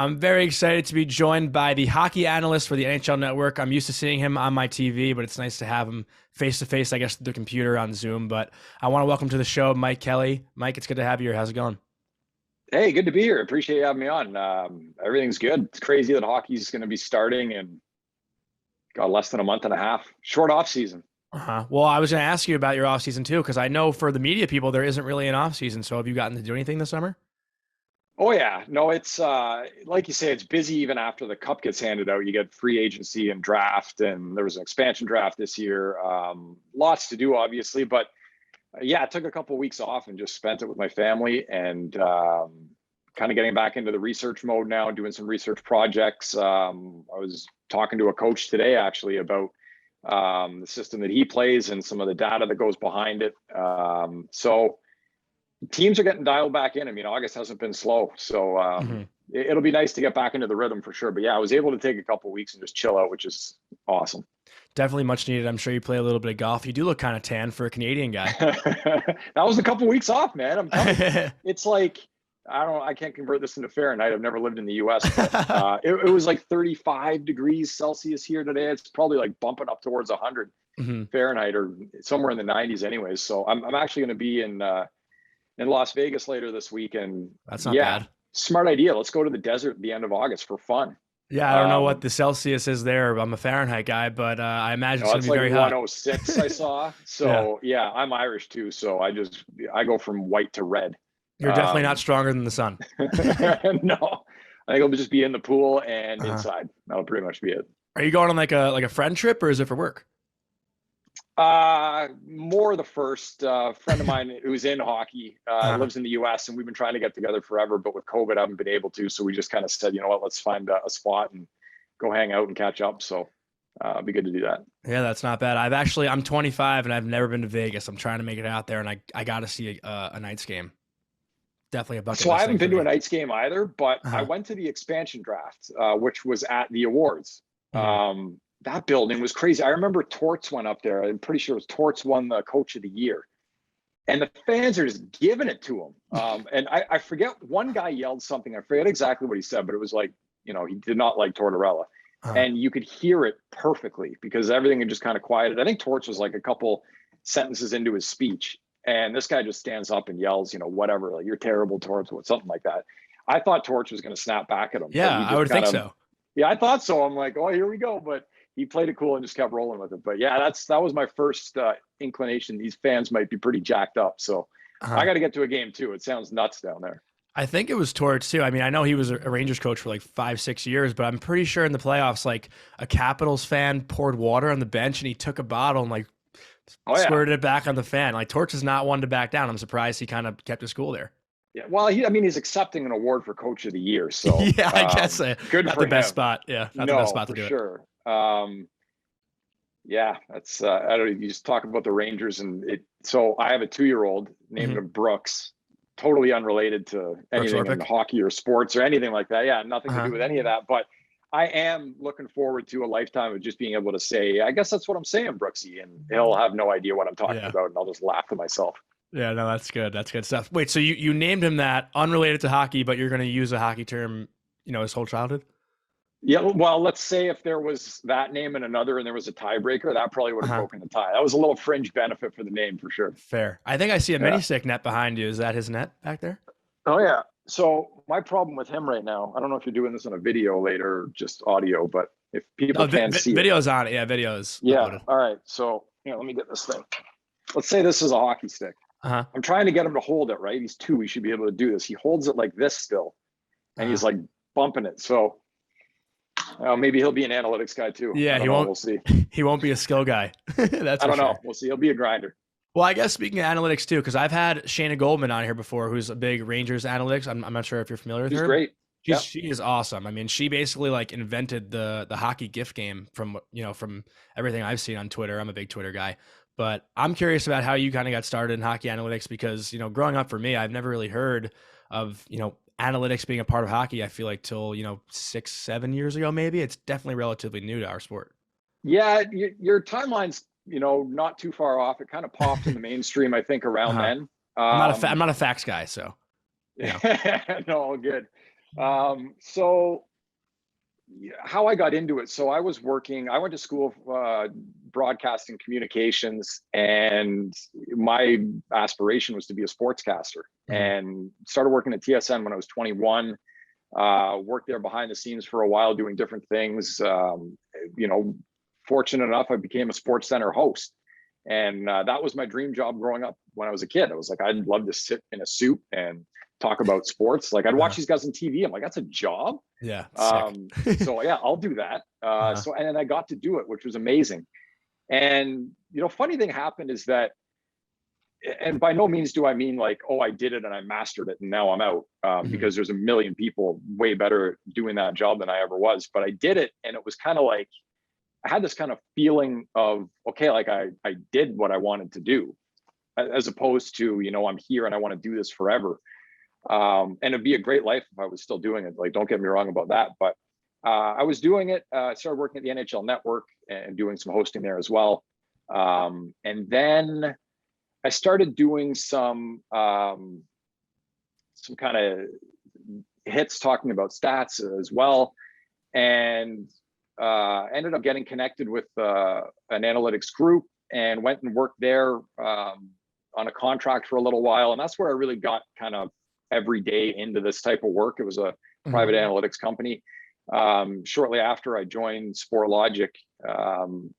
I'm very excited to be joined by the hockey analyst for the NHL Network. I'm used to seeing him on my TV, but it's nice to have him face to face, I guess, through the computer on Zoom. But I want to welcome to the show Mike Kelly. Mike, it's good to have you here. How's it going? Hey, good to be here. Appreciate you having me on. Everything's good. It's crazy that hockey's going to be starting and got less than a month and a half. Short off season. Well, I was going to ask you about your off season too, because I know for the media people, there isn't really an off season. So have you gotten to do anything this summer? Oh yeah, no, it's like you say, it's busy even after the cup gets handed out. You get free agency and draft, and there was an expansion draft this year. Lots to do, obviously, but yeah, I took a couple of weeks off and just spent it with my family and kind of getting back into the research mode now, doing some research projects. I was talking to a coach today actually about the system that he plays and some of the data that goes behind it. So teams are getting dialed back in. I mean, August hasn't been slow, so it'll be nice to get back into the rhythm for sure. But yeah, I was able to take a couple of weeks and just chill out, which is awesome. Definitely much needed. I'm sure you play a little bit of golf. You do look kind of tan for a Canadian guy. That was a couple of weeks off, man. I'm telling you. It's like, I can't convert this into Fahrenheit. I've never lived in the US, but it was like 35 degrees Celsius here today. It's probably like bumping up towards 100 Fahrenheit or somewhere in the 90s anyways. So I'm actually going to be in Las Vegas later this week. And that's not bad. Smart idea. Let's go to the desert at the end of August for fun. Yeah, I don't know what the Celsius is there. I'm a Fahrenheit guy, but I imagine it's going to be very hot. 106 I saw. So yeah, I'm Irish too. So I go from white to red. You're definitely not stronger than the sun. No, I think I'll just be in the pool and inside. That'll pretty much be it. Are you going on like a friend trip or is it for work? More the first. Friend of mine who's in hockey lives in the US, and we've been trying to get together forever, but with COVID I haven't been able to. So we just kind of said, you know what, let's find a spot and go hang out and catch up. So it'd be good to do that. Yeah, that's not bad. I'm 25 and I've never been to Vegas. I'm trying to make it out there, and I got to see a Knights game. Definitely a bucket list. So I haven't been to a Knights game either, but I went to the expansion draft, which was at the awards. That building was crazy. I remember Torts went up there. I'm pretty sure it was Torts won the coach of the year. And the fans are just giving it to him. And I forget, one guy yelled something. I forget exactly what he said, but it was like, he did not like Tortorella. And you could hear it perfectly because everything had just kind of quieted. I think Torts was like a couple sentences into his speech. And this guy just stands up and yells, whatever, like, you're terrible, Torts, something like that. I thought Torts was going to snap back at him. Yeah, I would think so. Yeah, I thought so. I'm like, oh, here we go. But he played it cool and just kept rolling with it. But yeah, that was my first inclination. These fans might be pretty jacked up. So I got to get to a game too. It sounds nuts down there. I think it was Torts too. I mean, I know he was a Rangers coach for like 5-6 years, but I'm pretty sure in the playoffs, like a Capitals fan poured water on the bench and he took a bottle and like squirted it back on the fan. Like Torts is not one to back down. I'm surprised he kind of kept his cool there. Yeah, well, he's accepting an award for Coach of the Year, so yeah, I guess good not for the him. best spot. Yeah, not the best spot to do sure. Yeah, that's I don't know. You just talk about the Rangers and it. So I have a 2-year-old named him Brooks, totally unrelated to anything in hockey or sports or anything like that. Yeah, nothing to do with any of that. But I am looking forward to a lifetime of just being able to say, I guess that's what I'm saying, Brooksy, and he'll have no idea what I'm talking about, and I'll just laugh to myself. Yeah, no, that's good. That's good stuff. Wait, so you named him that unrelated to hockey, but you're going to use a hockey term, his whole childhood? Yeah, well, let's say if there was that name and another and there was a tiebreaker, that probably would have broken the tie. That was a little fringe benefit for the name for sure. Fair. I think I see a mini stick net behind you. Is that his net back there? Oh, yeah. So my problem with him right now, I don't know if you're doing this on a video later or just audio, but if people can't see video's on it. Yeah, video's uploaded. All right. So let me get this thing. Let's say this is a hockey stick. I'm trying to get him to hold it, right? He's 2. He should be able to do this. He holds it like this still, and he's like bumping it. So maybe he'll be an analytics guy too. Yeah, we'll see. He won't be a skill guy. I don't know. We'll see. He'll be a grinder. Well, I guess speaking of analytics too, because I've had Shayna Goldman on here before, who's a big Rangers analytics. I'm not sure if you're familiar with her. She's great. She is awesome. I mean, she basically like invented the hockey gift game from everything I've seen on Twitter. I'm a big Twitter guy. But I'm curious about how you kind of got started in hockey analytics because, growing up for me, I've never really heard of, analytics being a part of hockey. I feel like till, 6-7 years ago, maybe. It's definitely relatively new to our sport. Yeah, your timeline's, not too far off. It kind of popped in the mainstream, I think, around then. I'm not a facts guy, so. No, all good. So how I got into it. So I went to school of broadcasting communications, and my aspiration was to be a sportscaster, and started working at TSN when I was 21. Worked there behind the scenes for a while doing different things. Fortunate enough, I became a Sports Center host. And that was my dream job growing up when I was a kid. I was like, I'd love to sit in a suit and talk about sports. Like I'd watch these guys on TV. I'm like, that's a job. Yeah. So yeah, I'll do that. So, and then I got to do it, which was amazing. And, funny thing happened is that, and by no means do I mean like, oh, I did it and I mastered it and now I'm out, because there's a million people way better doing that job than I ever was. But I did it, and it was kind of like, I had this kind of feeling of, okay, like I did what I wanted to do, as opposed to, I'm here and I want to do this forever. And it'd be a great life if I was still doing it. Like, don't get me wrong about that. But I was doing it, started working at the NHL Network and doing some hosting there as well. And then I started doing some kind of hits talking about stats as well. And ended up getting connected with an analytics group and went and worked there on a contract for a little while. And that's where I really got kind of every day into this type of work. It was a private analytics company. Shortly after, I joined SportLogic,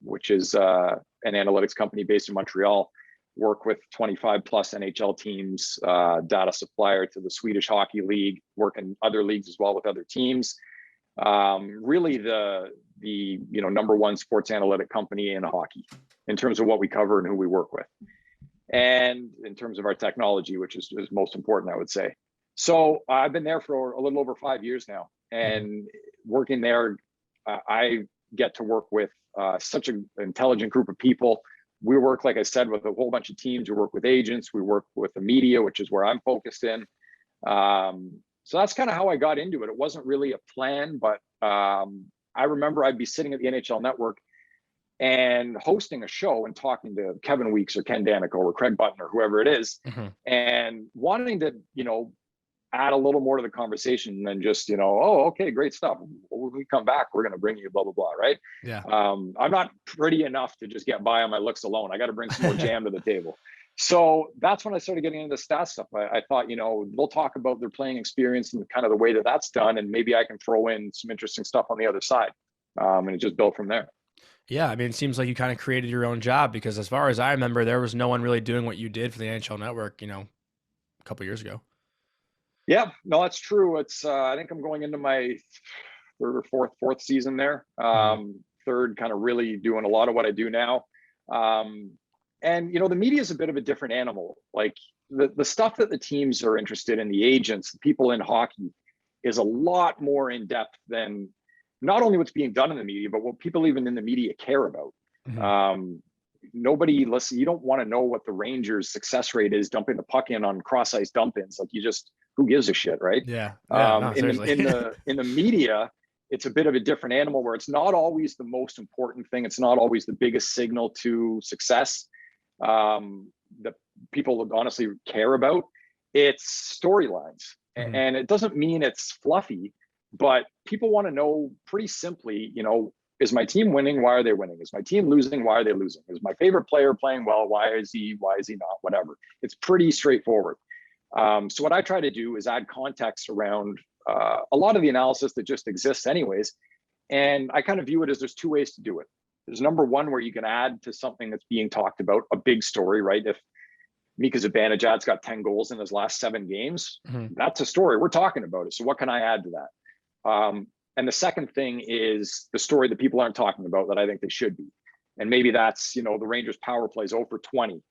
which is an analytics company based in Montreal. Work with 25 plus NHL teams, data supplier to the Swedish Hockey League, work in other leagues as well with other teams. Really the number one sports analytic company in hockey in terms of what we cover and who we work with, and in terms of our technology, which is most important, I would say. So I've been there for a little over 5 years now, and working there, I get to work with such an intelligent group of people. We work, like I said, with a whole bunch of teams. We work with agents. We work with the media, which is where I'm focused in. So that's kind of how I got into it. It wasn't really a plan, but I remember I'd be sitting at the NHL Network and hosting a show and talking to Kevin Weeks or Ken Danico or Craig Button or whoever it is, and wanting to, add a little more to the conversation than just, oh, okay, great stuff. When we come back, we're going to bring you blah, blah, blah, right? Yeah. I'm not pretty enough to just get by on my looks alone. I got to bring some more jam to the table. So that's when I started getting into the stats stuff. I thought, they'll talk about their playing experience and kind of the way that that's done, and maybe I can throw in some interesting stuff on the other side. And it just built from there. Yeah, I mean, it seems like you kind of created your own job, because as far as I remember, there was no one really doing what you did for the NHL Network, a couple of years ago. Yeah, no, that's true. It's I think I'm going into my third or fourth season there. Third, kind of really doing a lot of what I do now. And the media is a bit of a different animal. Like the stuff that the teams are interested in, the agents, the people in hockey, is a lot more in depth than not only what's being done in the media, but what people even in the media care about. Nobody listen. You don't want to know what the Rangers' success rate is dumping the puck in on cross ice dump-ins. Like, who gives a shit, right? Yeah. In the media, it's a bit of a different animal, where it's not always the most important thing. It's not always the biggest signal to success that people honestly care about. It's storylines, and it doesn't mean it's fluffy, but people want to know pretty simply, is my team winning? Why are they winning? Is my team losing? Why are they losing? Is my favorite player playing well? Why is he not? Whatever. It's pretty straightforward. So what I try to do is add context around a lot of the analysis that just exists anyways. And I kind of view it as there's two ways to do it. There's number one, where you can add to something that's being talked about, a big story, right? If Mika Zibanejad's got 10 goals in his last 7 games, that's a story. We're talking about it. So what can I add to that? And the second thing is the story that people aren't talking about that I think they should be. And maybe that's, the Rangers power plays 0 for 20.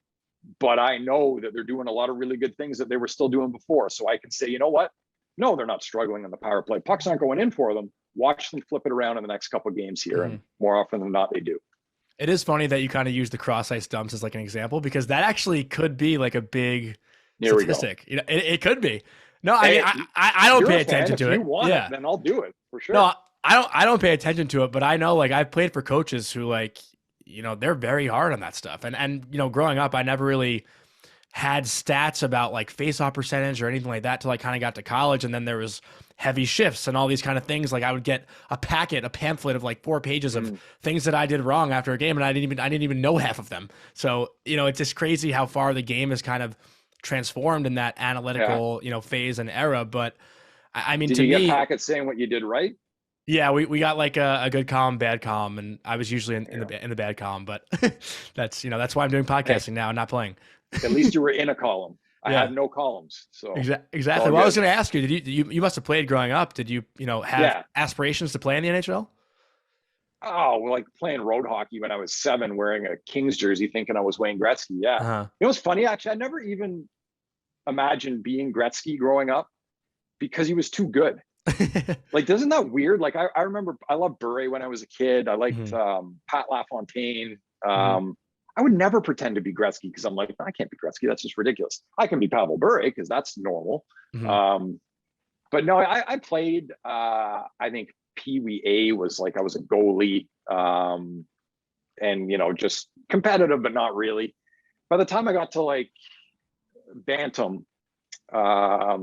But I know that they're doing a lot of really good things that they were still doing before. So I can say, you know what? No, they're not struggling in the power play. Pucks aren't going in for them. Watch them flip it around in the next couple of games here. And more often than not, they do. It is funny that you kind of use the cross ice dumps as like an example, because that actually could be like a big statistic. It could be. No, I mean, I don't pay attention to it. If you want it, then I'll do it for sure. No, I don't pay attention to it, but I know, like, I've played for coaches who, like, they're very hard on that stuff. And growing up, I never really had stats about like face-off percentage or anything like that till I kind of got to college. And then there was heavy shifts and all these kind of things. Like I would get a pamphlet of like 4 pages of things that I did wrong after a game, and I didn't even know half of them. So, it's just crazy how far the game is kind of transformed in that analytical, phase and era. But I mean, did to you me, get packets saying what you did right? Yeah, we got like a good column, bad column, and I was usually in the bad column, but that's why I'm doing podcasting now and not playing. At least you were in a column. I had no columns, so exactly. Well, I was going to ask you, you must have played growing up? Did you have aspirations to play in the NHL? Oh, well, like playing road hockey when I was 7, wearing a Kings jersey, thinking I was Wayne Gretzky. Yeah, It was funny actually. I never even imagined being Gretzky growing up because he was too good. Like, isn't that weird? Like, I remember I loved Bure when I was a kid. I liked Pat LaFontaine. I would never pretend to be Gretzky because I'm like, I can't be Gretzky. That's just ridiculous. I can be Pavel Bure because that's normal. But no, I played, I think Pee Wee A was like, I was a goalie and, just competitive, but not really. By the time I got to like Bantam, I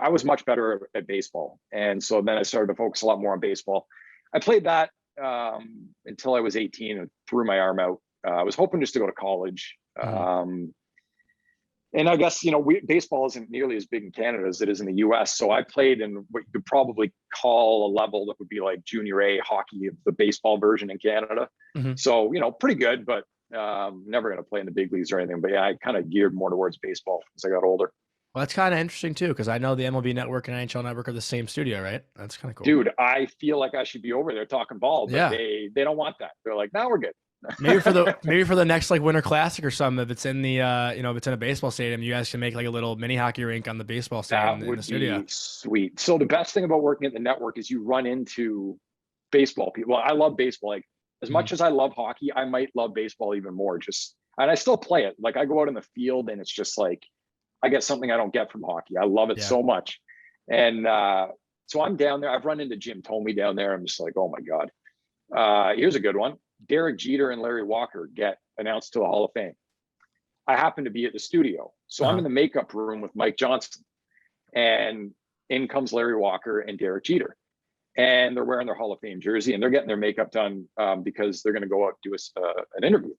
was much better at baseball. And so then I started to focus a lot more on baseball. I played that until I was 18 and threw my arm out. I was hoping just to go to college. And I guess, baseball isn't nearly as big in Canada as it is in the US. So I played in what you could probably call a level that would be like junior A hockey, the baseball version in Canada. So, pretty good, but never going to play in the big leagues or anything. But yeah, I kind of geared more towards baseball as I got older. Well, that's kind of interesting too, because I know the MLB Network and NHL Network are the same studio, right? That's kind of cool. Dude, I feel like I should be over there talking ball, but they don't want that. They're like, no, we're good. maybe for the next like Winter Classic or something, if it's in the if it's in a baseball stadium, you guys can make like a little mini hockey rink on the baseball stadium in the studio. Be sweet. So the best thing about working at the network is you run into baseball people. Well, I love baseball. Like as much as I love hockey, I might love baseball even more. And I still play it. Like I go out in the field and it's just like I get something I don't get from hockey. I love it so much. And so I'm down there. I've run into Jim Thome down there. I'm just like, oh my God. Here's a good one. Derek Jeter and Larry Walker get announced to the Hall of Fame. I happen to be at the studio. So I'm in the makeup room with Mike Johnson. And in comes Larry Walker and Derek Jeter. And they're wearing their Hall of Fame jersey and they're getting their makeup done because they're going to go out and do an interview.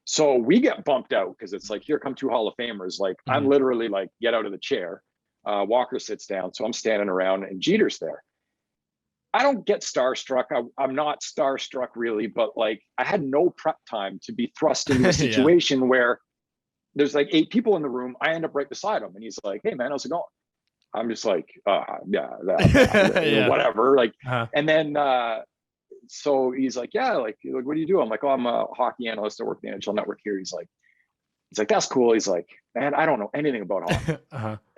So we get bumped out because it's like, here come 2 Hall of Famers. Like I'm literally like, get out of the chair. Walker sits down. So I'm standing around and Jeter's there. I don't get starstruck. I'm not starstruck really, but like I had no prep time to be thrust into a situation where there's like 8 people in the room. I end up right beside him and he's like, hey man, how's it going? I'm just like, whatever. Like, and then, so he's like, yeah, like, what do you do? I'm like, oh, I'm a hockey analyst. I work at the NHL Network here. He's like, that's cool. He's like, man, I don't know anything about hockey.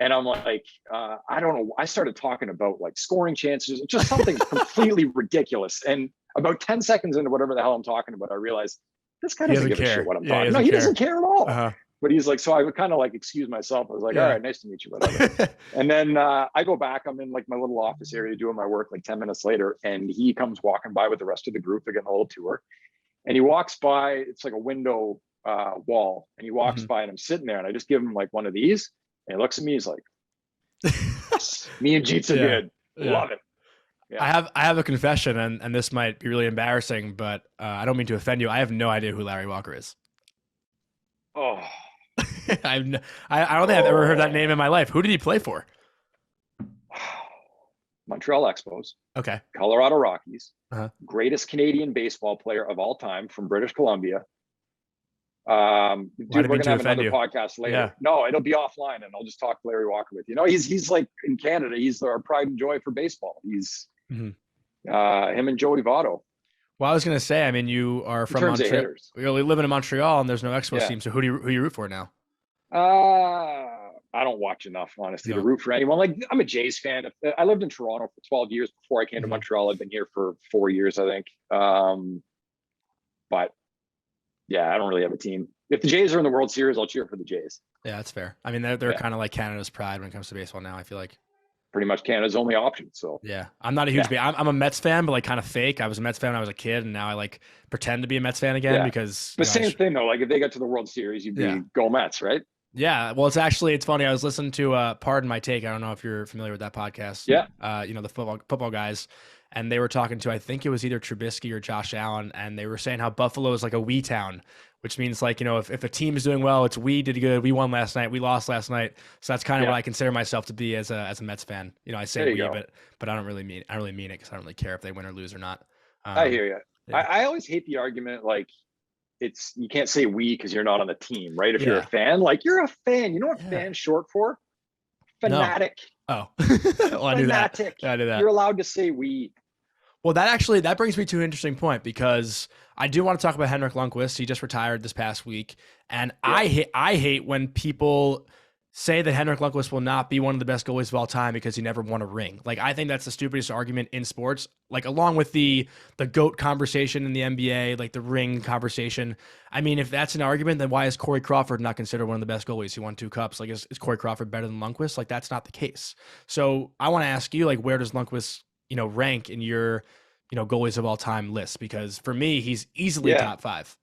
And I'm like, I don't know. I started talking about like scoring chances, just something completely ridiculous. And about 10 seconds into whatever the hell I'm talking about, I realized this guy doesn't give a shit what I'm talking about. He doesn't care at all. But he's like, so I would kind of like excuse myself. I was like, all right, nice to meet you, whatever. And then I go back, I'm in like my little office area doing my work like 10 minutes later. And he comes walking by with the rest of the group. They're getting a little tour. And he walks by, it's like a window wall. And he walks by and I'm sitting there and I just give him like one of these. And he looks at me, he's like, me and Jeets are good. Love it. Yeah. I have a confession and this might be really embarrassing, but I don't mean to offend you. I have no idea who Larry Walker is. Oh. I don't think I've ever heard that name in my life. Who did he play for? Montreal Expos. Okay. Colorado Rockies. Greatest Canadian baseball player of all time from British Columbia. Dude, we're going to have another podcast later. Yeah. No, it'll be offline and I'll just talk Larry Walker with you. He's like in Canada, he's our pride and joy for baseball. He's him and Joey Votto. Well, I was going to say, I mean, you are from Montreal. You're living in Montreal, and there's no Expos team. So who you root for now? I don't watch enough, honestly, to root for anyone. Like, I'm a Jays fan. I lived in Toronto for 12 years before I came to Montreal. I've been here for 4 years, I think. But yeah, I don't really have a team. If the Jays are in the World Series, I'll cheer for the Jays. Yeah, that's fair. I mean, they're kind of like Canada's pride when it comes to baseball now, I feel like. Pretty much Canada's only option. So yeah, I'm not a huge I'm a Mets fan, but like kind of fake. I was a Mets fan when I was a kid, and now I like pretend to be a Mets fan again because the same thing though. Like if they got to the World Series, you'd be go Mets, right? Yeah, well, it's funny. I was listening to Pardon My Take. I don't know if you're familiar with that podcast. Yeah, The football guys, and they were talking to, I think it was either Trubisky or Josh Allen, and they were saying how Buffalo is like a we town, which means like, if a team is doing well, it's we did good, we won last night, we lost last night. So that's kind of what yeah. I consider myself to be as a Mets fan. I say There you we, go. but I don't really mean it because I don't really care if they win or lose or not. I Um, hear you. yeah, I always hate the argument like you can't say we because you're not on the team, right? If you're a yeah, fan, like you're a fan. You know what yeah. fan's short for? No. Fanatic. Oh, well, I knew that. Fanatic. Yeah, I knew that. You're allowed to say we. Well, that brings me to an interesting point because I do want to talk about Henrik Lundqvist. He just retired this past week, and Yeah. I hate when people say that Henrik Lundqvist will not be one of the best goalies of all time because he never won a ring. Like, I think that's the stupidest argument in sports. Like, along with the GOAT conversation in the NBA, like the ring conversation. I mean, if that's an argument, then why is Corey Crawford not considered one of the best goalies? He won 2 cups. Like, is Corey Crawford better than Lundqvist? Like, that's not the case. So I want to ask you, like, where does Lundqvist rank in your, goalies of all time list? Because for me, he's easily Yeah. top 5.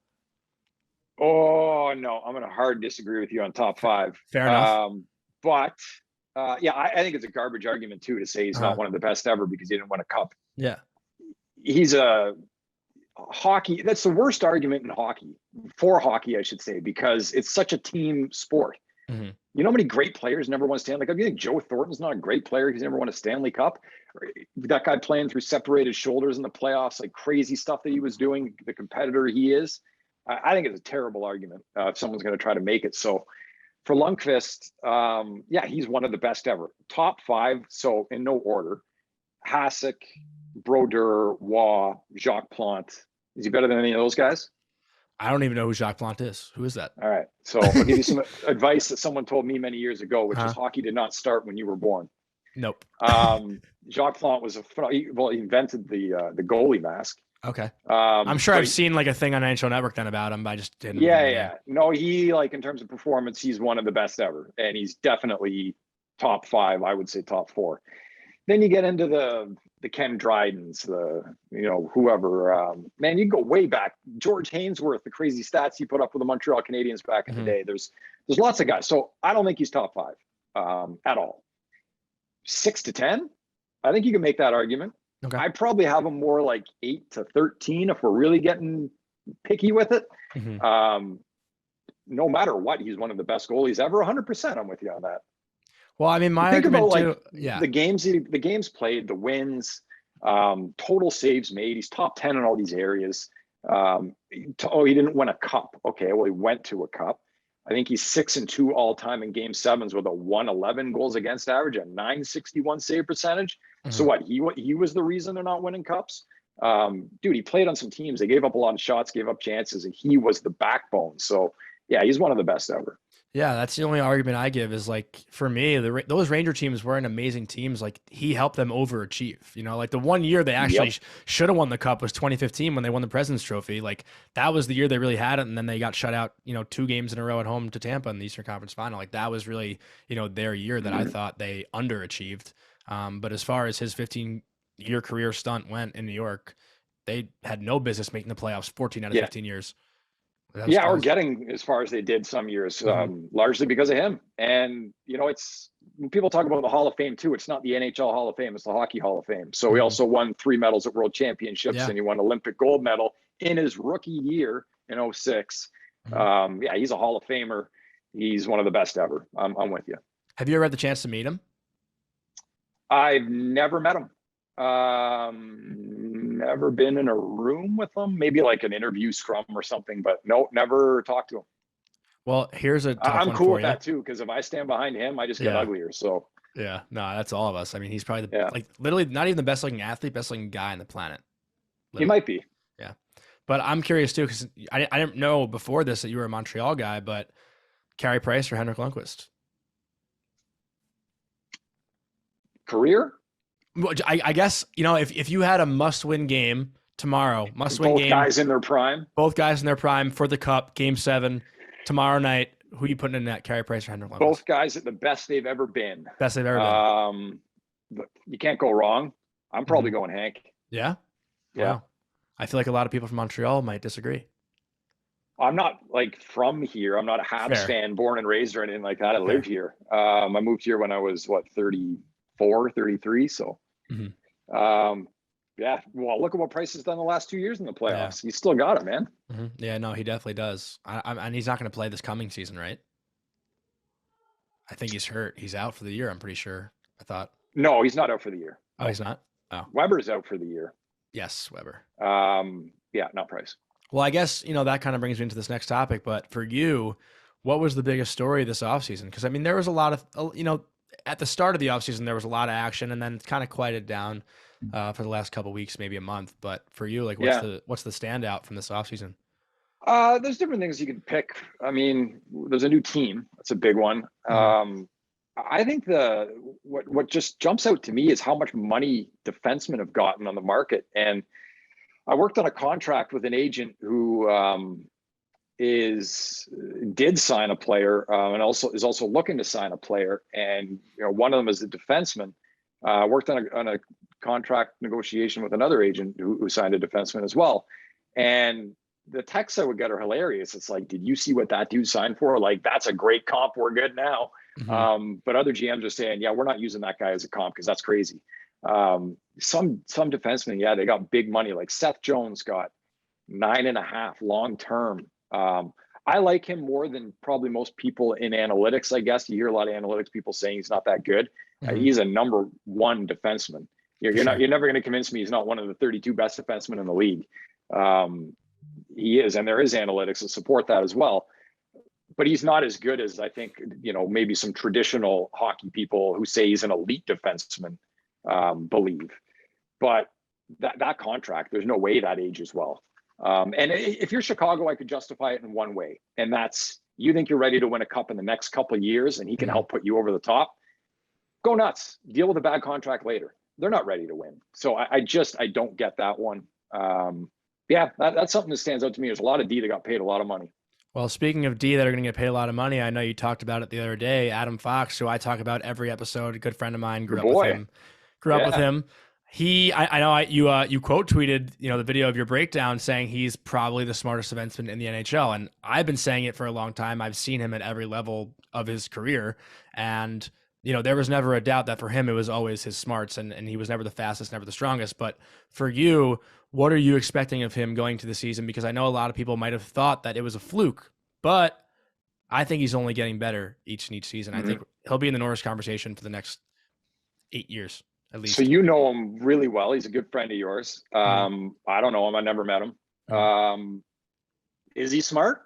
Oh no, I'm gonna hard disagree with you on top 5. Fair enough. But yeah, I think it's a garbage argument too to say he's not one of the best ever because he didn't win a cup. Yeah. He's a hockey. That's the worst argument in hockey, for hockey, I should say, because it's such a team sport. Mm-hmm. You know how many great players never won a Stanley Cup? You think Joe Thornton's not a great player? He's never won a Stanley Cup. That guy playing through separated shoulders in the playoffs, like crazy stuff that he was doing, the competitor he is. I think it's a terrible argument if someone's going to try to make it. So for Lundqvist, yeah, he's one of the best ever. Top 5, so in no order: Hasek, Brodeur, Waugh, Jacques Plante. Is he better than any of those guys? I don't even know who Jacques Plante is. Who is that? All right. So I'll give you some advice that someone told me many years ago, which is hockey did not start when you were born. Nope. Jacques Plante was he invented the goalie mask. Okay. I'm sure I've seen like a thing on NHL Network then about him, but I just didn't. Yeah. No, he, like, in terms of performance, he's one of the best ever. And he's definitely top 5, I would say top 4. Then you get into the Ken Drydens, whoever. Man, you can go way back. George Hainsworth, the crazy stats he put up with the Montreal Canadiens back in the day. There's lots of guys. So I don't think he's top 5 at all. 6 to 10, I think you can make that argument. Okay. I probably have him more like 8 to 13 if we're really getting picky with it. No matter what, he's one of the best goalies ever. 100%, I'm with you on that. Well, I mean, my argument too, yeah. The games played, the wins, total saves made. He's top 10 in all these areas. He didn't win a cup. Okay, well, he went to a cup. I think he's 6-2 all time in game 7s with a 111 goals against average, a 961 save percentage. So what? He was the reason they're not winning cups. Dude, he played on some teams. They gave up a lot of shots, gave up chances, and he was the backbone. So yeah, he's one of the best ever. Yeah, that's the only argument I give is, like, for me, those Ranger teams weren't amazing teams. Like, he helped them overachieve. Like the one year they actually should have won the cup was 2015 when they won the President's Trophy. Like, that was the year they really had it, and then they got shut out, 2 games in a row at home to Tampa in the Eastern Conference Final. Like, that was really, their year that I thought they underachieved. But as far as his 15-year career stunt went in New York, they had no business making the playoffs 14 out of 15 years. Or getting as far as they did some years, largely because of him. And, it's when people talk about the Hall of Fame too, it's not the NHL Hall of Fame, it's the Hockey Hall of Fame. So he also won 3 medals at World Championships and he won Olympic gold medal in his rookie year in 2006. He's a Hall of Famer. He's one of the best ever. I'm with you. Have you ever had the chance to meet him? I've never met him. Never been in a room with him, maybe like an interview scrum or something, but no, never talked to him. Well, here's a tough I'm one cool for with you. that too, because if I stand behind him, I just get uglier. So yeah, no, that's all of us. I mean, he's probably literally not even the best looking athlete, best looking guy on the planet. Literally. He might be. Yeah. But I'm curious too, because I didn't know before this that you were a Montreal guy, but Carey Price or Henrik Lundqvist? Career? I guess, if you had a must-win game tomorrow, must-win game. Both guys in their prime? Both guys in their prime for the Cup, Game 7, tomorrow night, who are you putting in net, Carey Price or Henrik Lundqvist? Both guys at the best they've ever been. Best they've ever been. You can't go wrong. I'm probably going Hank. Yeah? Yeah. Wow. I feel like a lot of people from Montreal might disagree. I'm not like from here. I'm not a Habs Fair. fan, born and raised or anything like that. I Fair. live here. I moved here when I was 34, 33. So, yeah. Well, look at what Price has done the last 2 years in the Yeah. playoffs. He's still got it, man. Yeah, no, he definitely does. And he's not going to play this coming season, right? I think he's hurt. He's out for the year, I'm pretty sure. I thought. No, he's not out for the year. Oh, he's not? Oh. Weber's out for the year. Yes, Weber. Yeah, not Price. Well, I guess, that kind of brings me into this next topic. But for you, what was the biggest story this offseason? Because, I mean, there was a lot of, at the start of the offseason, there was a lot of action, and then it's kind of quieted down for the last couple of weeks, maybe a month. But for you, like, what's the standout from this offseason? There's different things you can pick. I mean, there's a new team. That's a big one. I think what just jumps out to me is how much money defensemen have gotten on the market. And I worked on a contract with an agent who did sign a player and is also looking to sign a player. And one of them is a defenseman. Worked on a contract negotiation with another agent who signed a defenseman as well. And the texts I would get are hilarious. It's like, did you see what that dude signed for? Like, that's a great comp. We're good now. But other GMs are saying, yeah, we're not using that guy as a comp because that's crazy. Some defensemen, yeah, they got big money. Like Seth Jones got 9.5 long-term. I like him more than probably most people in analytics. I guess you hear a lot of analytics people saying he's not that good. He's a number one defenseman. You're never going to convince me he's not one of the 32 best defensemen in the league. He is, and there is analytics that support that as well. But he's not as good as I think, maybe some traditional hockey people who say he's an elite defenseman believe. But that contract, there's no way that ages well. And if you're Chicago, I could justify it in one way. And that's, you think you're ready to win a cup in the next couple of years and he can help put you over the top. Go nuts. Deal with a bad contract later. They're not ready to win. So I don't get that one. Yeah, that's something that stands out to me. There's a lot of D that got paid a lot of money. Well, speaking of D that are going to get paid a lot of money, I know you talked about it the other day. Adam Fox, who I talk about every episode, a good friend of mine, grew up with him. I know you quote tweeted, the video of your breakdown saying he's probably the smartest defenseman in the NHL. And I've been saying it for a long time. I've seen him at every level of his career. And, there was never a doubt that for him, it was always his smarts and he was never the fastest, never the strongest. But for you, what are you expecting of him going to the season? Because I know a lot of people might have thought that it was a fluke, but I think he's only getting better each season. I think he'll be in the Norris conversation for the next 8 years. At least. So you know him really well. He's a good friend of yours. I don't know him. I never met him. Is he smart?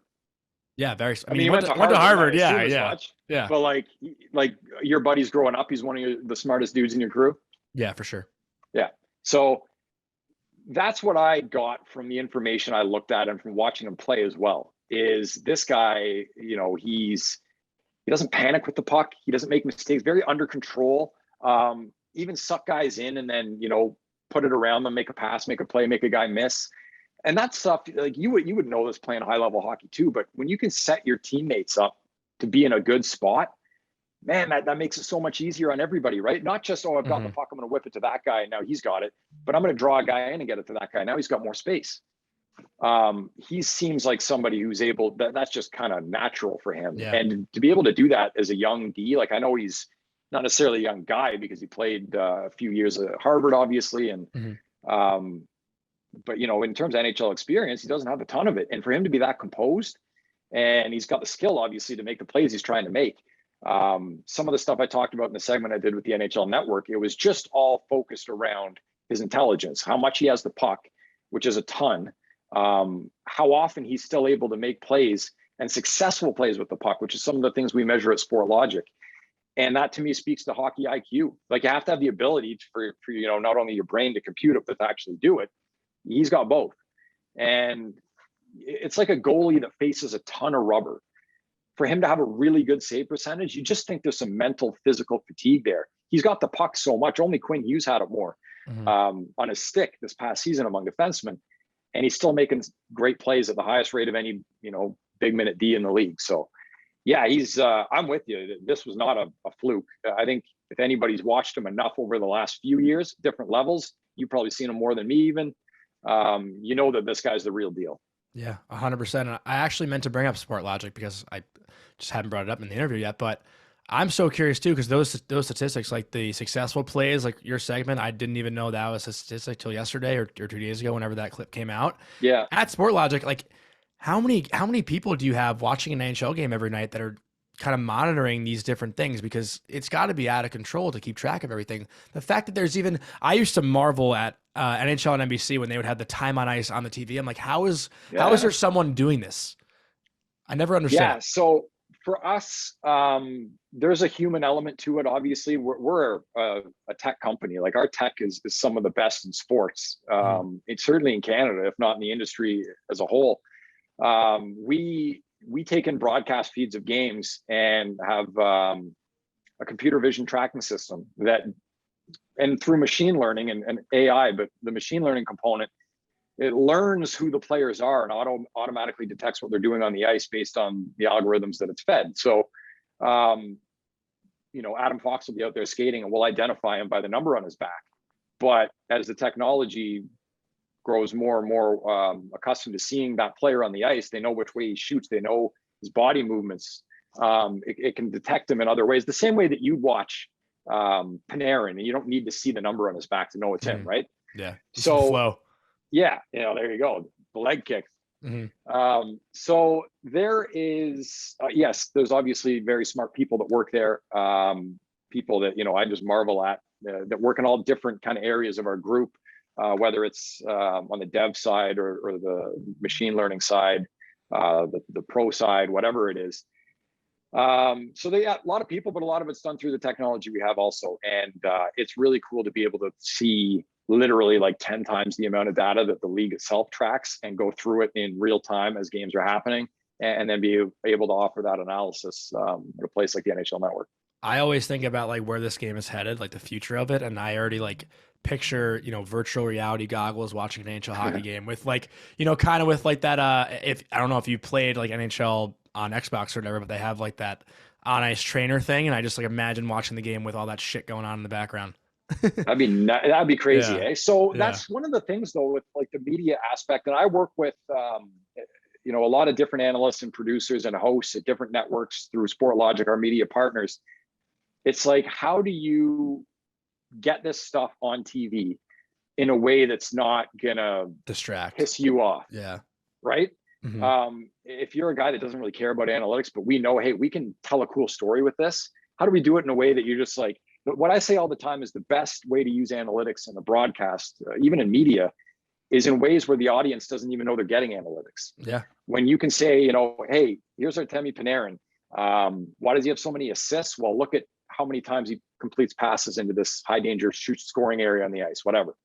Yeah, very. I mean, he went to Harvard. Yeah. But like your buddies growing up, he's one of the smartest dudes in your crew. Yeah, for sure. Yeah. So that's what I got from the information I looked at and from watching him play as well. Is this guy? He doesn't panic with the puck. He doesn't make mistakes. Very under control. Even suck guys in and then, put it around them, make a pass, make a play, make a guy miss. And that stuff, like you would know this playing high level hockey too, but when you can set your teammates up to be in a good spot, man, that makes it so much easier on everybody, right? Not just, I've got the puck, I'm going to whip it to that guy, and now he's got it, but I'm going to draw a guy in and get it to that guy. Now he's got more space. He seems like somebody who's able, that's just kind of natural for him. Yeah. And to be able to do that as a young D, like I know he's not necessarily a young guy because he played a few years at Harvard, obviously. And, but in terms of NHL experience, he doesn't have a ton of it. And for him to be that composed, and he's got the skill, obviously, to make the plays he's trying to make. Some of the stuff I talked about in the segment I did with the NHL Network, it was just all focused around his intelligence, how much he has the puck, which is a ton, how often he's still able to make plays and successful plays with the puck, which is some of the things we measure at Sport Logic. And that to me speaks to hockey IQ. Like you have to have the ability for not only your brain to compute it, but to actually do it. He's got both. And it's like a goalie that faces a ton of rubber. For him to have a really good save percentage, you just think there's some mental, physical fatigue there. He's got the puck so much. Only Quinn Hughes had it more on his stick this past season among defensemen. And he's still making great plays at the highest rate of any, big minute D in the league. So yeah, I'm with you. This was not a fluke. I think if anybody's watched him enough over the last few years, different levels, you've probably seen him more than me even, that this guy's the real deal. Yeah, 100%. And I actually meant to bring up Sport Logic because I just haven't brought it up in the interview yet. But I'm so curious too, because those statistics, like the successful plays, like your segment, I didn't even know that was a statistic till yesterday or 2 days ago, whenever that clip came out. Yeah. At Sport Logic, like how many people do you have watching an NHL game every night that are kind of monitoring these different things? Because it's got to be out of control to keep track of everything. The fact that there's even, I used to marvel at NHL and NBC when they would have the time on ice on the TV. I'm like, how is there someone doing this? I never understood Yeah. it. So for us, there's a human element to it. Obviously, we're a tech company. Like our tech is some of the best in sports. It's certainly in Canada, if not in the industry as a whole. We take in broadcast feeds of games and have a computer vision tracking system that, and through machine learning and AI, but the machine learning component, it learns who the players are and automatically detects what they're doing on the ice based on the algorithms that it's fed. So, Adam Fox will be out there skating and we'll identify him by the number on his back. But as the technology grows more and more accustomed to seeing that player on the ice, they know which way he shoots, they know his body movements. It can detect him in other ways, the same way that you'd watch Panarin and you don't need to see the number on his back to know it's him, right? Yeah. So flow. Yeah, there you go, the leg kick. So there is yes, there's obviously very smart people that work there, people that I just marvel at, that work in all different kind of areas of our group, whether it's on the dev side or the machine learning side, the pro side, whatever it is. So they got a lot of people, but a lot of it's done through the technology we have also. And it's really cool to be able to see literally like 10 times the amount of data that the league itself tracks and go through it in real time as games are happening, and then be able to offer that analysis at a place like the NHL Network. I always think about like where this game is headed, like the future of it, and I already like picture virtual reality goggles watching an NHL hockey game with like kind of with like that. If I don't know if you played like NHL on Xbox or whatever, but they have like that on ice trainer thing, and I just like imagine watching the game with all that shit going on in the background. That'd be crazy, Yeah. So Yeah. that's one of the things though with like the media aspect, and I work with a lot of different analysts and producers and hosts at different networks through Sport Logic, our media partners. It's like, how do you get this stuff on TV in a way that's not gonna Distract, piss you off? Yeah. Right. If you're a guy that doesn't really care about analytics, but we know, hey, we can tell a cool story with this. How do we do it in a way that you're just like, what I say all the time is the best way to use analytics in a broadcast, even in media, is in ways where the audience doesn't even know they're getting analytics. Yeah. When you can say, hey, here's Artemi Panarin. Why does he have so many assists? Well, look at how many times he completes passes into this high danger scoring area on the ice, whatever.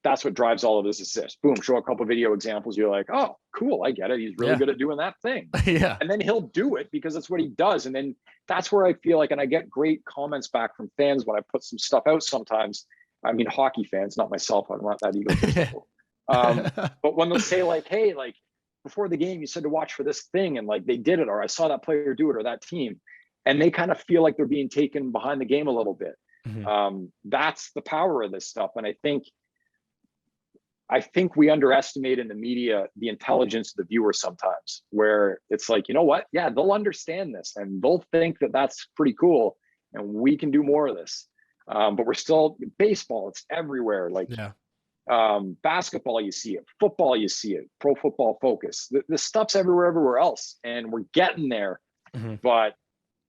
That's what drives all of his assists. Boom, show a couple of video examples. You're like, oh, cool, I get it. He's really good at doing that thing. Yeah. And then he'll do it because that's what he does. And then that's where I feel like, and I get great comments back from fans when I put some stuff out sometimes. I mean, hockey fans, not myself. I'm not that egotistical. But when they'll say like, hey, like before the game, you said to watch for this thing, and like they did it, or I saw that player do it, or that team, and they kind of feel like they're being taken behind the game a little bit. That's the power of this stuff. And I think we underestimate in the media the intelligence of the viewer sometimes, where it's like, you know what? Yeah, they'll understand this and they'll think that that's pretty cool and we can do more of this. But we're still baseball, it's everywhere. Like basketball, you see it, football, you see it, pro football focus. This stuff's everywhere else. And we're getting there. But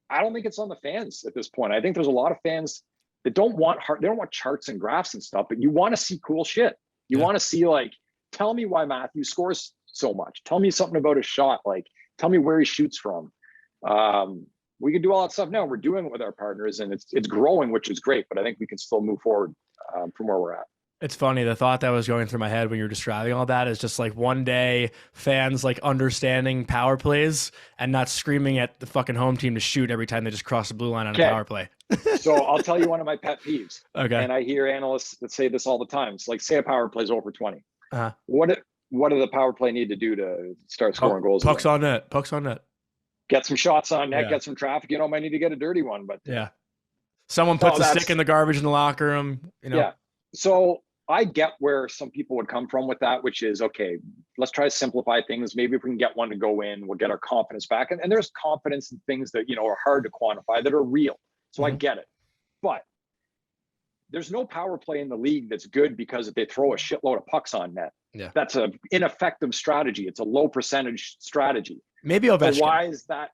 I don't think it's on the fans at this point. I think there's a lot of fans that they don't want charts and graphs and stuff, but you want to see cool shit. You want to see, like, tell me why Matthew scores so much. Tell me something about his shot. Like, tell me where he shoots from. We can do all that stuff now. We're doing it with our partners, and it's growing, which is great. But I think we can still move forward from where we're at. It's funny. The thought that was going through my head when you were describing all that is just like one day fans like understanding power plays and not screaming at the fucking home team to shoot every time they just cross the blue line on a power play. So I'll tell you one of my pet peeves. Okay. And I hear analysts that say this all the time. It's like, say a power play is over 20. What do the power play need to do to start scoring goals? Pucks on net. Get some shots on net, get some traffic. Might need to get a dirty one, but someone puts a stick in the garbage in the locker room. Yeah. So I get where some people would come from with that, which is, okay, let's try to simplify things. Maybe if we can get one to go in, we'll get our confidence back. And there's confidence in things that, are hard to quantify that are real. So I get it. But there's no power play in the league that's good because if they throw a shitload of pucks on net. Yeah. That's an ineffective strategy. It's a low percentage strategy. Maybe Ovechkin. So why is that?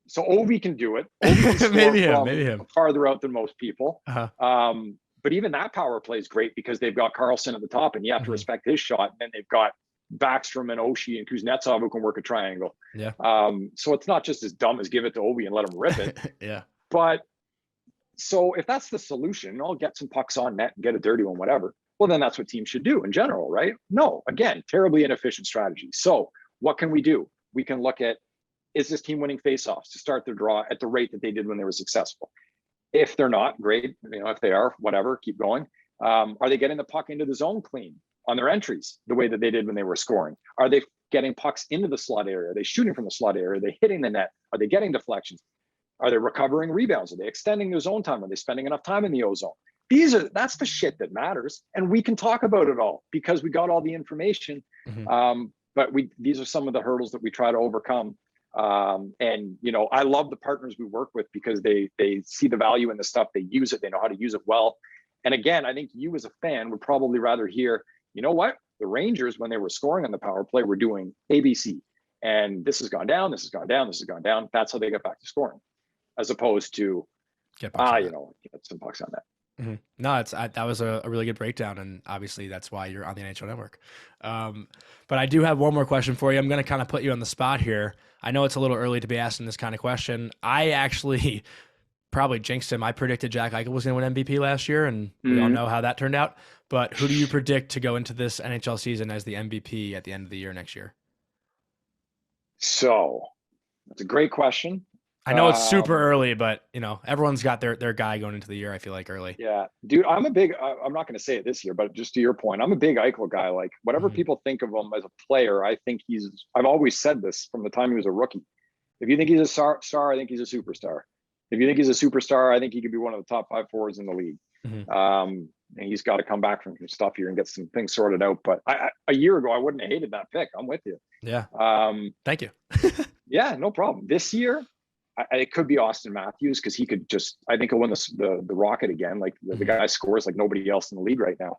So Ovi can do it. Ovi can maybe him. Farther out than most people. Uh-huh. But even that power play is great because they've got Carlson at the top, and you have to respect his shot. And then they've got Backstrom and Oshie and Kuznetsov who can work a triangle. Yeah. So it's not just as dumb as give it to Ovi and let him rip it. Yeah. But so if that's the solution, I'll get some pucks on net and get a dirty one, whatever. Well, then that's what teams should do in general, right? No, again, terribly inefficient strategy. So what can we do? We can look at, is this team winning faceoffs to start their draw at the rate that they did when they were successful? If they're not, great. If they are, whatever, keep going. Are they getting the puck into the zone clean on their entries the way that they did when they were scoring? Are they getting pucks into the slot area? Are they shooting from the slot area? Are they hitting the net? Are they getting deflections? Are they recovering rebounds? Are they extending their zone time? Are they spending enough time in the O-zone? That's the shit that matters. And we can talk about it all because we got all the information. But these are some of the hurdles that we try to overcome. And I love the partners we work with because they see the value in the stuff, they use it, they know how to use it well. And again, I think you as a fan would probably rather hear, you know what, the Rangers, when they were scoring on the power play, were doing ABC, and this has gone down, this has gone down, this has gone down. That's how they get back to scoring, as opposed to get some pucks on that. No, that was a really good breakdown, and obviously that's why you're on the NHL Network. But I do have one more question for you. I'm going to kind of put you on the spot here. I know it's a little early to be asking this kind of question. I actually probably jinxed him. I predicted Jack Eichel was going to win MVP last year, and we all know how that turned out. But who do you predict to go into this NHL season as the MVP at the end of the year next year? So that's a great question. I know it's super early, but everyone's got their guy going into the year. I feel like early. Yeah, dude, I'm not going to say it this year, but just to your point, I'm a big Eichel guy. Like whatever people think of him as a player, I think I've always said this from the time he was a rookie. If you think he's a star, I think he's a superstar. If you think he's a superstar, I think he could be one of the top 5 forwards in the league. And he's got to come back from some stuff here and get some things sorted out. But a year ago, I wouldn't have hated that pick. I'm with you. Yeah. Thank you. Yeah, no problem. This year, it could be Austin Matthews because he could I think he'll win the Rocket again. Like the guy scores like nobody else in the league right now.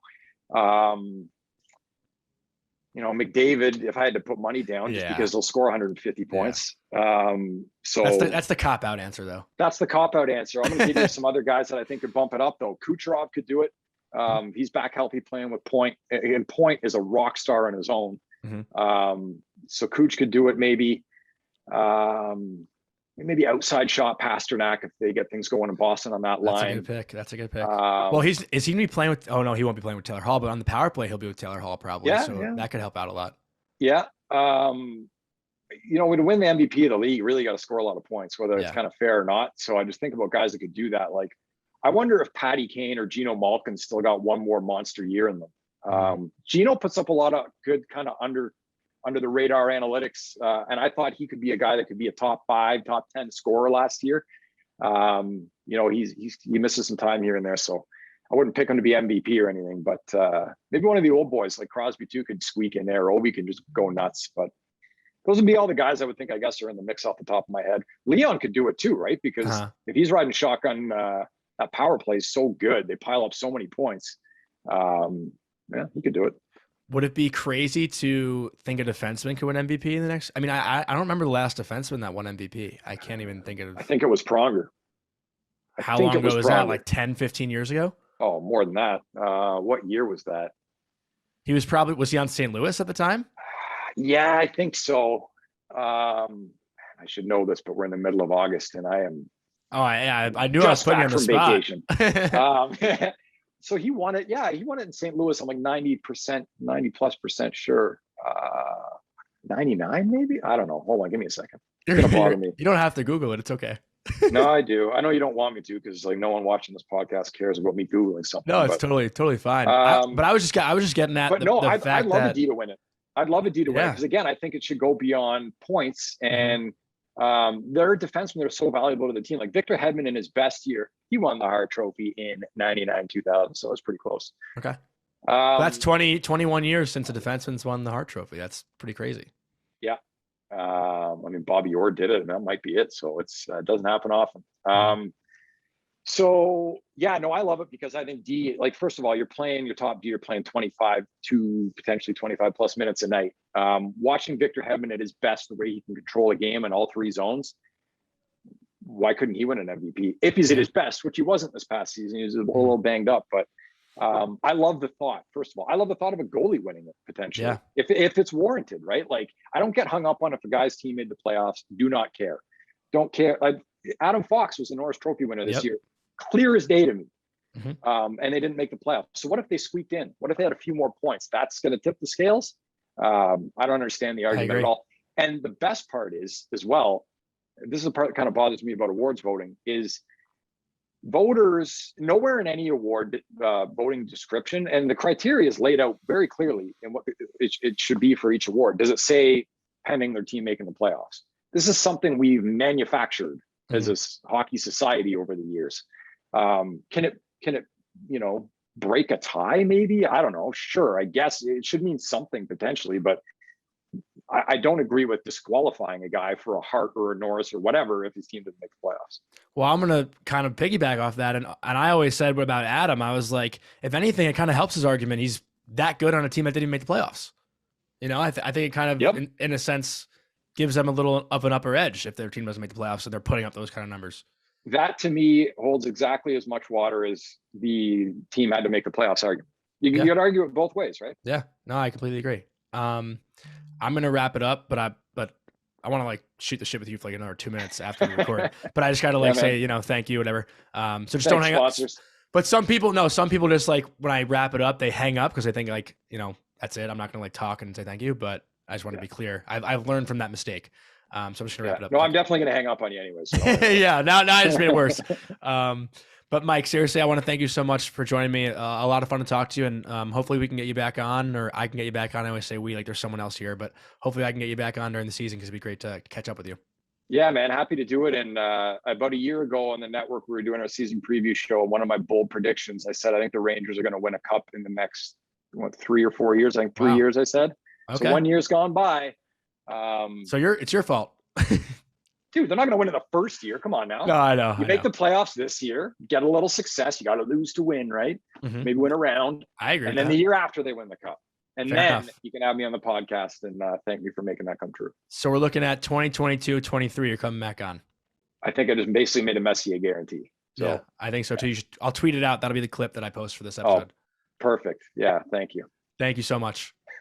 McDavid, if I had to put money down, just because they'll score 150 points. So that's the cop-out answer, though. That's the cop-out answer. I'm going to give you some other guys that I think could bump it up, though. Kucherov could do it. He's back healthy playing with Point. And Point is a rock star on his own. So Kuch could do it maybe. Maybe outside shot Pasternak if they get things going in Boston on that line. That's a good pick. Well, is he going to be playing with? Oh no, he won't be playing with Taylor Hall. But on the power play, he'll be with Taylor Hall probably. That could help out a lot. Yeah. To win the MVP of the league, you really got to score a lot of points, whether it's kind of fair or not. So I just think about guys that could do that. Like, I wonder if Patty Kane or Geno Malkin still got one more monster year in them. Geno puts up a lot of good kind of under the radar analytics. And I thought he could be a guy that could be a top 5, top 10 scorer last year. He misses some time here and there. So I wouldn't pick him to be MVP or anything, but maybe one of the old boys like Crosby too could squeak in there. Obi can just go nuts. But those would be all the guys I would think, I guess, are in the mix off the top of my head. Leon could do it too, right? Because if he's riding shotgun, that power play is so good. They pile up so many points. He could do it. Would it be crazy to think a defenseman could win MVP in the next? I mean, I don't remember the last defenseman that won MVP. I can't even think of. I think it was Pronger. How long ago was that? Like 10, 15 years ago? Oh, more than that. What year was that? Was he on St. Louis at the time? Yeah, I think so. I should know this, but we're in the middle of August and I am. Oh, yeah. I knew I was putting you on the spot. Vacation. So he won it. Yeah, he won it in St. Louis. I'm like 90+% sure. 99 maybe? I don't know. Hold on, give me a second. It's gonna bother me. You don't have to Google it. It's okay. No, I do. I know you don't want me to because like no one watching this podcast cares about me Googling something. No, it's totally fine. But I was just getting at. But I'd love Adi to win it. I'd love Adi to win it because again, I think it should go beyond points and. There are defensemen that are so valuable to the team. Like Victor Hedman in his best year, he won the Hart Trophy in 99-2000, so it was pretty close. Okay. That's 21 years since a defenseman's won the Hart Trophy. That's pretty crazy. Yeah. I mean, Bobby Orr did it, and that might be it. So it doesn't happen often. So yeah, no, I love it because I think like, first of all, you're playing your top D, you're playing 25 to potentially 25 plus minutes a night. Watching Victor Hedman at his best, the way he can control a game in all three zones, why couldn't he win an MVP if he's at his best, which he wasn't this past season? He was a little banged up, but I love the thought. First of all, I love the thought of a goalie winning it potentially, if it's warranted, right? Like, I don't get hung up on if a guy's team made the playoffs. Do not care. Don't care. Like, Adam Fox was the Norris Trophy winner this year, clear as day to me. And they didn't make the playoffs. So what if they squeaked in? What if they had a few more points? That's going to tip the scales. I don't understand the argument at all. And the best part is, as well, this is the part that kind of bothers me about awards voting, is voters, nowhere in any award voting description, and the criteria is laid out very clearly in what it should be for each award. Does it say pending their team making the playoffs? This is something we've manufactured as a hockey society over the years. Can it break a tie? Maybe, I don't know. Sure, I guess it should mean something potentially, but I don't agree with disqualifying a guy for a Hart or a Norris or whatever if his team didn't make the playoffs. Well, I'm going to kind of piggyback off that. And I always said about Adam, I was like, if anything, it kind of helps his argument. He's that good on a team that didn't make the playoffs. I think it kind of, in a sense, gives them a little of an upper edge if their team doesn't make the playoffs and they're putting up those kind of numbers. That, to me, holds exactly as much water as the team had to make the playoffs argument. You got to argue it both ways, right? Yeah. No, I completely agree. I'm going to wrap it up, but I want to like shoot the shit with you for like another 2 minutes after we record. But I just got to say, thank you, whatever. So just don't hang up. But some people just like, when I wrap it up, they hang up because they think like, that's it. I'm not going to like talk and say thank you, but I just want to be clear. I've learned from that mistake. So I'm just going to wrap it up. No, I'm definitely going to hang up on you anyways. So yeah. Now I just made it worse. But Mike, seriously, I want to thank you so much for joining me. A lot of fun to talk to you, and hopefully we can get you back on, or I can get you back on. I always say we, like there's someone else here, but hopefully I can get you back on during the season because it'd be great to catch up with you. Yeah, man, happy to do it. And about a year ago on the network, we were doing our season preview show. One of my bold predictions, I said I think the Rangers are going to win a cup in the next 3 or 4 years. I think 3 years. I said. Okay. So 1 year's gone by. So it's your fault. Dude, they're not going to win in the first year. Come on now. No, I know. You make the playoffs this year, get a little success. You got to lose to win, right? Maybe win a round. I agree. And then the year after they win the cup. And Fair enough. You can have me on the podcast and thank me for making that come true. So we're looking at 2022-23. You're coming back on. I think I just basically made a Messier guarantee. So yeah, I think so too. I'll tweet it out. That'll be the clip that I post for this episode. Oh, perfect. Yeah, thank you. Thank you so much.